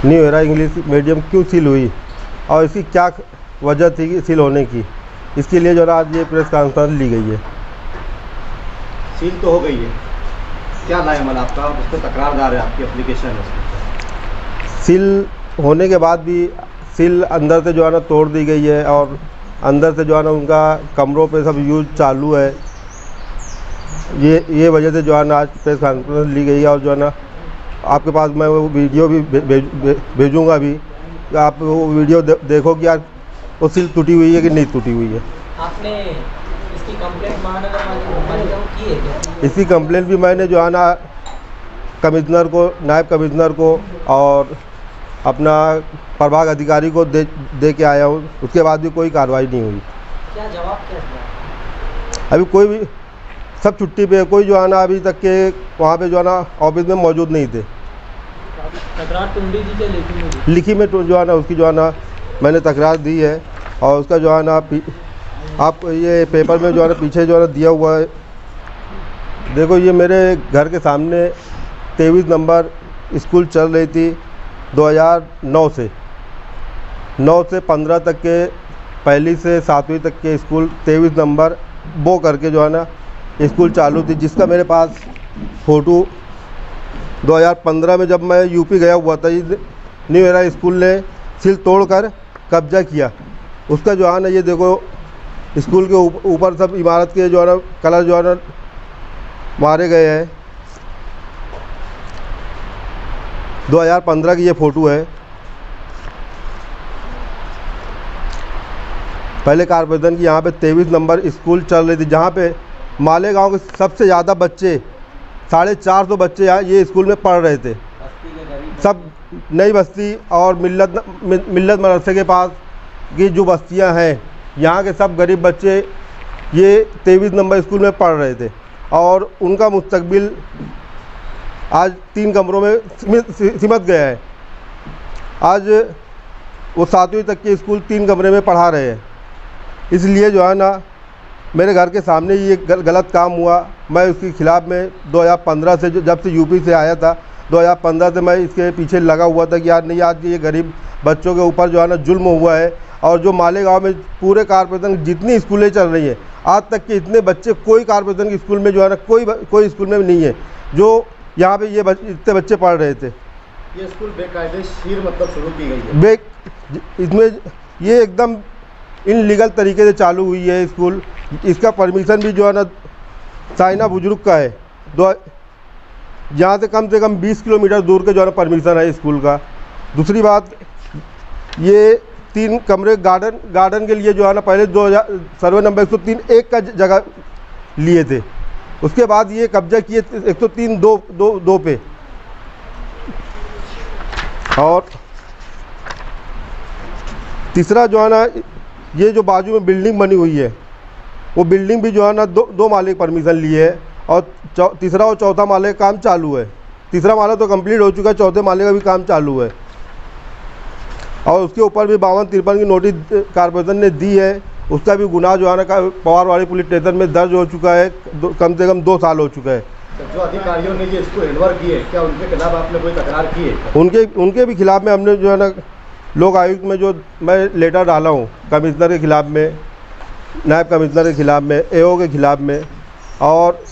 New era English medium क्यों seal हुई और इसकी क्या वजह थी कि सील होने की, इसके लिए जो है आज ये प्रेस कॉन्फ्रेंस ली गई है। सील तो हो गई है, क्या लाएमल आपका उस पर तकरारदार है आपकी एप्लीकेशन है? सील होने के बाद भी सील अंदर से जो है ना तोड़ दी गई है और अंदर से जो है ना उनका कमरों पे सब यूज चालू है। ये वजह से जो है ना आज प्रेस कॉन्फ्रेंस ली गई है और जो है ना आपके पास मैं वो वीडियो भी भेजूँगा भी, आप वो वीडियो देखो कि यार वो सील टूटी हुई है कि नहीं टूटी हुई है। आपने इसकी कंप्लेंट महानगर को की है क्या? इसकी कंप्लेंट भी मैंने जो है ना कमिश्नर को, नायब कमिश्नर को और अपना प्रभाग अधिकारी को दे के आया हूँ, उसके बाद भी कोई कार्रवाई नहीं हुई। क्या जवाब क्या दिया? अभी कोई भी, सब छुट्टी पे है, कोई जो है ना अभी तक के वहाँ पे जो है ना ऑफिस में मौजूद नहीं थे। तकरार टुंडी जी के लिखी में जो है ना उसकी जो है ना मैंने तकरार दी है और उसका जो है ना आप ये पेपर में जो है ना पीछे जो है ना दिया हुआ है। देखो ये मेरे घर के सामने 23 नंबर स्कूल चल रही थी 2009 से 15 तक के, पहली से 7वीं तक के स्कूल 23 नंबर वो करके जो है ना स्कूल चालू थी, जिसका मेरे पास फ़ोटो 2015 में जब मैं यूपी गया हुआ था, न्यू एरा स्कूल ने सील तोड़कर कब्जा किया। उसका जो है ना ये देखो स्कूल के ऊपर सब इमारत के जो है ना कलर जो है ना मारे गए हैं। 2015 की ये फ़ोटो है। पहले कारपोरेशन की यहाँ पे 23 नंबर स्कूल चल रही थी, जहाँ पे मालेगांव के सबसे ज़्यादा बच्चे 450 बच्चे यहाँ ये स्कूल में पढ़ रहे थे। सब नई बस्ती और मिल्लत मदरसे के पास की जो बस्तियाँ हैं, यहाँ के सब गरीब बच्चे ये 23 नंबर स्कूल में पढ़ रहे थे और उनका मुस्तकबिल आज 3 कमरों में सिमट गया है। आज वो 7वीं तक के स्कूल 3 कमरे में पढ़ा रहे हैं। इसलिए जो है ना मेरे घर के सामने ये गलत काम हुआ। मैं उसके ख़िलाफ़ में 2015 से जब से यूपी से आया था 2015 से मैं इसके पीछे लगा हुआ था कि यार नहीं, आज ये गरीब बच्चों के ऊपर जो है ना जुल्म हुआ है। और जो मालेगांव में पूरे कारपोरेशन जितनी स्कूलें चल रही हैं, आज तक के इतने बच्चे कोई कारपोरेशन के स्कूल में जो है ना कोई स्कूल में नहीं है जो यहाँ पे ये इतने बच्चे पढ़ रहे थे। ये स्कूल बेकायदेशीर मतलब शुरू की गई है। इसमें ये एकदम इनलीगल तरीके से चालू हुई है स्कूल। इसका परमिशन भी जो है ना चाइना बुजुर्ग का है, यहाँ से कम 20 किलोमीटर दूर के जो है ना परमिशन है स्कूल का। दूसरी बात, ये 3 कमरे गार्डन के लिए जो है ना पहले 2000 सर्वे नंबर 103 एक का जगह लिए थे, उसके बाद ये कब्जा किए 103 दो पे। और तीसरा जो है ना ये जो बाजू में बिल्डिंग बनी हुई है, वो बिल्डिंग भी जो है ना दो माले परमिशन लिए है और तीसरा और चौथा माले का काम चालू है। तीसरा माला तो कंप्लीट हो चुका है, चौथे माले का भी काम चालू है। और उसके ऊपर भी 52-53 की नोटिस कारपोरेशन ने दी है। उसका भी गुनाह जो है ना पवारवाड़ी पुलिस स्टेशन में दर्ज हो चुका है, कम से कम 2 साल हो चुका है। जो अधिकारियों ने ये इसको हैंडओवर किए, क्या उनके खिलाफ आपने कोई तकरार की है? उनके भी खिलाफ में हमने जो है ना लोक आयुक्त में जो मैं लेटर डाला हूँ, कमिश्नर के खिलाफ में, नायब कमिश्नर के खिलाफ में, एओ के खिलाफ में और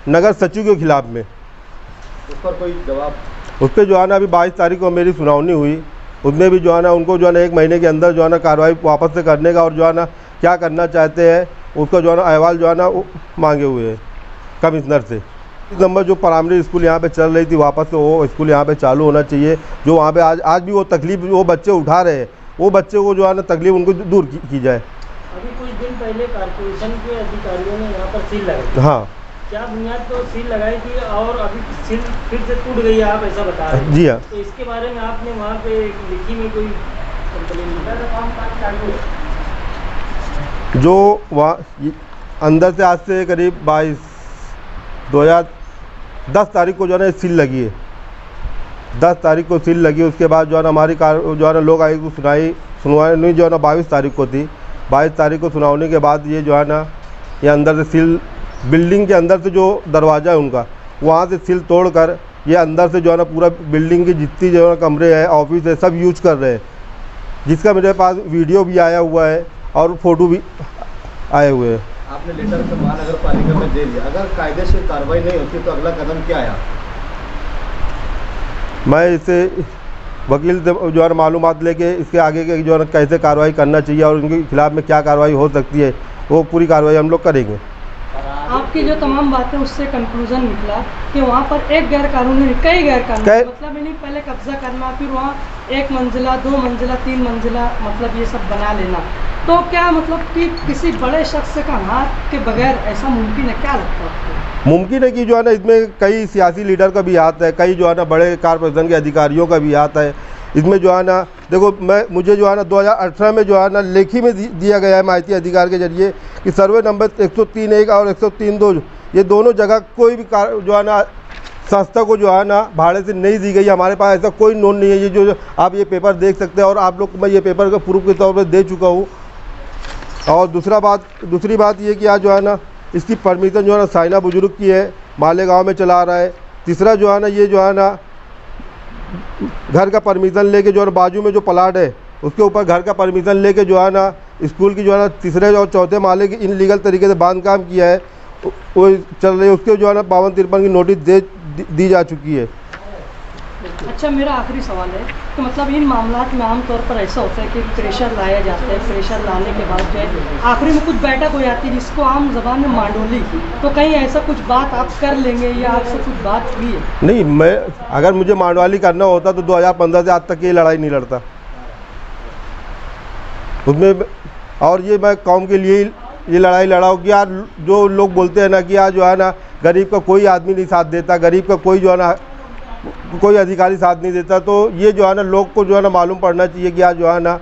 नगर सचिव के खिलाफ में। उस पर कोई जवाब? उस पर जो है ना अभी 22 तारीख को मेरी सुनावनी हुई, उसमें भी जो है ना उनको जो है ना 1 महीने के अंदर जो है ना कार्रवाई वापस से करने का और जो है ना क्या करना चाहते हैं उसका जो है ना अहवाल जो है ना मांगे हुए हैं कमिश्नर से। इस नंबर जो प्राइमरी स्कूल यहाँ पे चल रही थी, वापस से वो स्कूल यहाँ पे चालू होना चाहिए। जो वहाँ पे आज भी वो तकलीफ वो बच्चे उठा रहे हैं, वो बच्चे को जो है ना तकलीफ उनको दूर की जाए। अभी कुछ दिन पहले कारपोरेशन के अधिकारियों ने यहाँ पर सील लगाई। हाँ, क्या बुनियाद तो सील लगाई थी और अभी सील फिर से टूट गई है, आप ऐसा बता रहे हैं? जी हाँ। तो इसके बारे में आपने वहाँ पे लिखी में कोई कंप्लेन लिखा था? काम चालू है जो वहाँ अंदर से आज से करीब 2010 तारीख को जो है ना सील लगी है। 10 तारीख को सील लगी, उसके बाद जो है ना हमारी जो है ना लोक आयुक्त को सुनवाई जो है ना 22 तारीख को थी। 22 तारीख को सुनावने के बाद ये जो है ना ये अंदर से सील, बिल्डिंग के अंदर से जो दरवाज़ा है उनका, वहाँ से सील तोड़कर ये अंदर से जो है ना पूरा बिल्डिंग की जितनी जो है कमरे हैं, ऑफिस है, सब यूज कर रहे हैं, जिसका मेरे पास वीडियो भी आया हुआ है और फोटो भी आए हुए हैं। आपने लेटर तो महानगर पालिका में दे दिया, अगर कायदे से कार्रवाई नहीं होती तो अगला कदम क्या है? मैं इसे वकील से जो है मालूमात लेके इसके आगे के जो है कैसे कार्रवाई करना चाहिए और उनके खिलाफ़ में क्या कार्रवाई हो सकती है, वो पूरी कार्रवाई हम लोग करेंगे। आपकी जो तमाम बातें उससे कंक्लूजन निकला कि वहाँ पर एक गैर कानूनी कई गैर कानूनी मतलब इन्हीं पहले कब्जा करना, फिर वहाँ 1 मंजिला 2 मंजिला 3 मंजिला मतलब ये सब बना लेना, तो क्या मतलब कि किसी बड़े शख्स का हाथ के बगैर ऐसा मुमकिन है? क्या लगता है आपको? मुमकिन है कि जो है ना इसमें कई सियासी लीडर का भी हाथ है, कई जो है ना बड़े कारपोरेशन के अधिकारियों का भी हाथ है इसमें। जो है ना देखो मुझे जो है ना 2018 में जो है ना लेखी में दिया गया है माहिती अधिकार के जरिए कि सर्वे नंबर 103(1) और 103(2) ये दोनों जगह कोई भी जो है ना संस्था को जो है ना भाड़े से नहीं दी गई। हमारे पास ऐसा कोई नोट नहीं है। ये जो आप ये पेपर देख सकते हैं और आप लोग मैं ये पेपर का प्रूफ के तौर पर दे चुका हूँ। और दूसरी बात ये कि आज जो है ना इसकी परमिशन जो है ना साइना बुजुर्ग की है, मालेगांव में चला रहा है। तीसरा जो है ना ये जो है ना घर का परमिशन लेके जो है ना बाजू में जो प्लाट है उसके ऊपर घर का परमिशन लेके जो है ना स्कूल की जो है ना तीसरे और चौथे माले की इनलीगल तरीके से बांधकाम किया है, वो चल रही है। उसके जो है ना 52-53 की नोटिस दी जा चुकी है। अच्छा, मेरा आखिरी सवाल है कि मतलब इन मामलात में आमतौर पर ऐसा होता है कि प्रेशर लाया जाता है, प्रेशर लाने के बाद जो है आखिरी में कुछ बैठक हो जाती है जिसको आम जबान में मांडोली, तो कहीं ऐसा कुछ बात आप कर लेंगे या आपसे कुछ बात हुई है? नहीं, मैं अगर मुझे मांडवाली करना होता तो 2015 से आज तक ये लड़ाई नहीं लड़ता उसमें। और ये मैं कौम के लिए ये लड़ाई लड़ा हूँ कि यार जो लोग बोलते हैं ना कि आज जो है ना गरीब का कोई आदमी नहीं साथ देता, गरीब का कोई जो है ना कोई अधिकारी साथ नहीं देता, तो ये जो है ना लोग को जो है ना मालूम पड़ना चाहिए कि आज जो है ना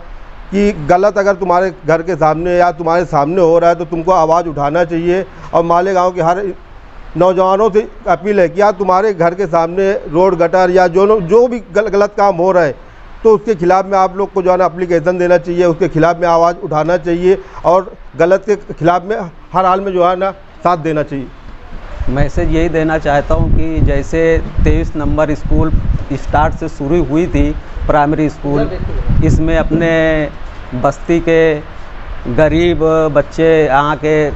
कि गलत अगर तुम्हारे घर के सामने या तुम्हारे सामने हो रहा है तो तुमको आवाज़ उठाना चाहिए। और मालेगांव के हर नौजवानों से अपील है कि यार तुम्हारे घर के सामने रोड गटर या जो भी गलत काम हो रहा है तो उसके खिलाफ़ में आप लोग को जो है ना एप्लीकेशन देना चाहिए, उसके खिलाफ़ में आवाज़ उठाना चाहिए और गलत के खिलाफ़ में हर हाल में जो है ना साथ देना चाहिए। मैसेज यही देना चाहता हूँ कि जैसे 23 नंबर स्कूल स्टार्ट से शुरू हुई थी प्राइमरी स्कूल, इसमें अपने बस्ती के गरीब बच्चे यहाँ के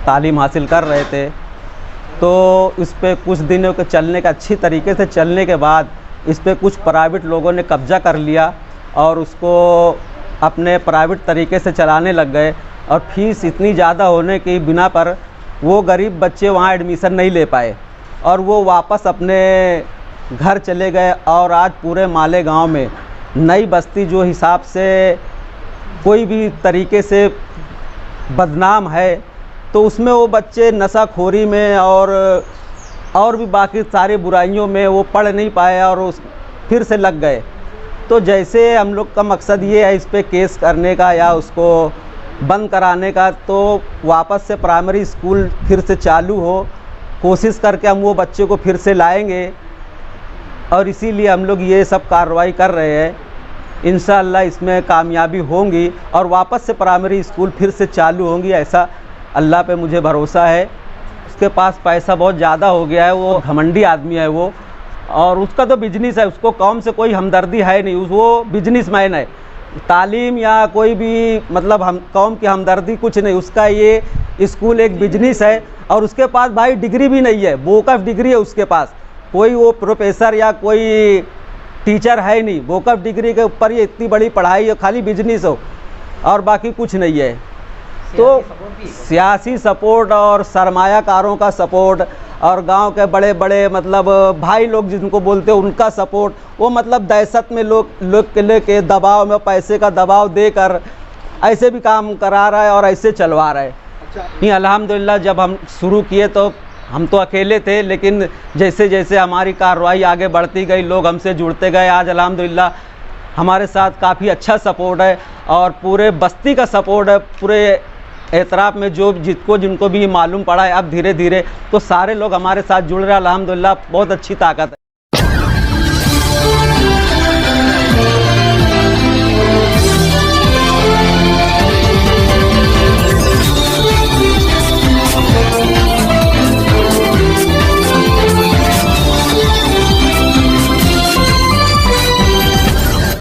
तालीम हासिल कर रहे थे, तो इस पर कुछ दिनों के चलने का अच्छी तरीके से चलने के बाद इस पर कुछ प्राइवेट लोगों ने कब्ज़ा कर लिया और उसको अपने प्राइवेट तरीके से चलाने लग गए। और फीस इतनी ज़्यादा होने की बिना पर वो गरीब बच्चे वहाँ एडमिशन नहीं ले पाए और वो वापस अपने घर चले गए। और आज पूरे मालेगांव में नई बस्ती जो हिसाब से कोई भी तरीके से बदनाम है, तो उसमें वो बच्चे नशाखोरी में और भी बाकी सारी बुराइयों में वो पढ़ नहीं पाए और उस फिर से लग गए। तो जैसे हम लोग का मकसद ये है इस पे केस करने का या उसको बंद कराने का, तो वापस से प्राइमरी स्कूल फिर से चालू हो, कोशिश करके हम वो बच्चे को फिर से लाएंगे और इसीलिए हम लोग ये सब कार्रवाई कर रहे हैं। इंशाअल्लाह इसमें कामयाबी होंगी और वापस से प्राइमरी स्कूल फिर से चालू होंगी, ऐसा अल्लाह पे मुझे भरोसा है। उसके पास पैसा बहुत ज़्यादा हो गया है, वो घमंडी आदमी है वो, और उसका तो बिजनेस है, उसको कौम से कोई हमदर्दी है नहीं, वो बिजनेसमैन है। तालीम या कोई भी मतलब हम कौम की हमदर्दी कुछ नहीं, उसका ये स्कूल एक बिजनेस है। और उसके पास भाई डिग्री भी नहीं है, वोकफ डिग्री है उसके पास, कोई वो प्रोफेसर या कोई टीचर है नहीं। वोकफ डिग्री के ऊपर ये इतनी बड़ी पढ़ाई है, खाली बिजनेस हो और बाकी कुछ नहीं है। तो सियासी सपोर्ट और सरमायाकारों का सपोर्ट और गांव के बड़े बड़े मतलब भाई लोग जिनको बोलते हैं उनका सपोर्ट, वो मतलब दहशत में लोग के लेके दबाव में पैसे का दबाव देकर ऐसे भी काम करा रहा है और ऐसे चलवा रहा है। नहीं, अल्हम्दुलिल्लाह जब हम शुरू किए तो हम तो अकेले थे, लेकिन जैसे जैसे हमारी कार्रवाई आगे बढ़ती गई, लोग हमसे जुड़ते गए। आज अल्हम्दुलिल्लाह हमारे साथ काफ़ी अच्छा सपोर्ट है और पूरे बस्ती का सपोर्ट है। पूरे एतराफ़ में जिनको भी मालूम पड़ा है अब धीरे धीरे तो सारे लोग हमारे साथ जुड़ रहे हैं। अल्हम्दुलिल्लाह बहुत अच्छी ताकत है।